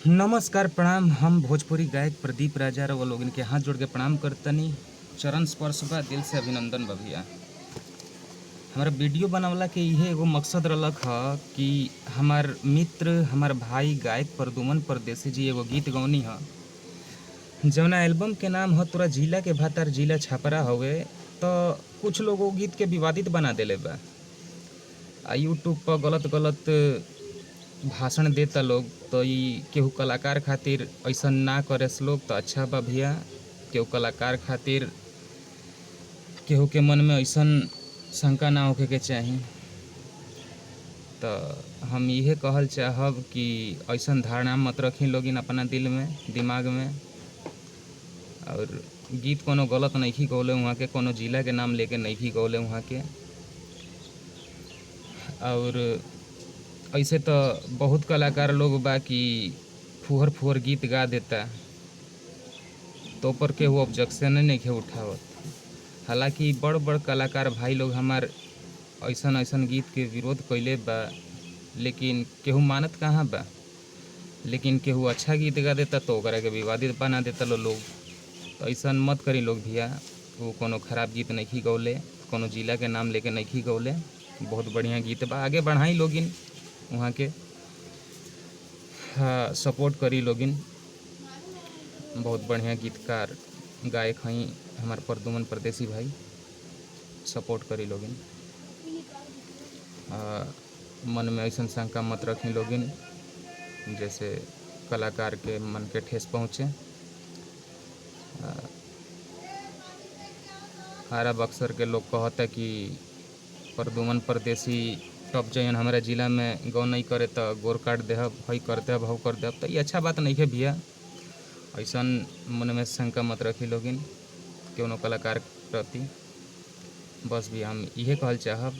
नमस्कार प्रणाम। हम भोजपुरी गायक प्रदीप राजा वो लोगन के हाथ जोड़ के प्रणाम करतनी। चरण स्पर्श बा, दिल से अभिनंदन बा भैया। हमारा वीडियो बनावला के इहे एगो मकसद रहलक ह कि हमार मित्र हमार भाई गायक प्रदुमन परदेसी जी एगो गीत गौनी ह जवना एल्बम के नाम ह तोरा जिला के भातार जिला छपरा हवे। तो कुछ लोग वो गीत के विवादित बना देले बा आ यूट्यूब पर गलत गलत भाषण देता लोग। तो ई केहू कलाकार खातिर ऐसा ना करे लोग तो अच्छा बा भैया। केहू कलाकार खातिर केहू के मन में ऐसा शंका ना होके के चाही। तो हम इहे कहल चाहब कि ऐसा धारणा मत रखी लोगिन अपना दिल में दिमाग में। और गीत कोनो गलत नहीं गौले वहाँ के, कोनो जिला के नाम लेके नहीं गौले वहाँ के। और ऐसे तो बहुत कलाकार लोग बा कि फुहर फुहर गीत गा देता, तो पर के वो ऑब्जेक्शन नहीं के उठावत। हालांकि बड़ बड़ कलाकार भाई लोग हमार ऐसन ऐसन गीत के विरोध कैले बा, लेकिन केहू मानत कहाँ बा। लेकिन केहू अच्छा गीत गा देता तो ओकरा के विवादित बना देता लोग। तो ऐसा मत करी लोग भैया। वो कोनो खराब गीत नहीं गौले, कोनो जिला के नाम लेके नहीं गौले। बहुत बढ़िया गीत बा, आगे बढ़ाई लोगिन वहाँ के। हाँ, सपोर्ट करी लोगिन। बहुत बढ़िया गीतकार गायक हई हमार प्रदुमन परदेसी भाई, सपोर्ट करी लोगिन। मन में ऐसा शंका मत रखी लोगिन जैसे कलाकार के मन के ठेस पहुँचे। आरा बक्सर के लोग कहता कि प्रदुमन परदेसी टप जयन हमारा जिला में गौ नहीं करे तो गोर काट देहब, हई कर देहब, हऊ कर देहब। तो ये अच्छा बात नहीं है भैया। ऐसा मन में शंका मत रखी लोगिन कोनो कलाकार प्रति। बस भी हम इहे कहल चाहब।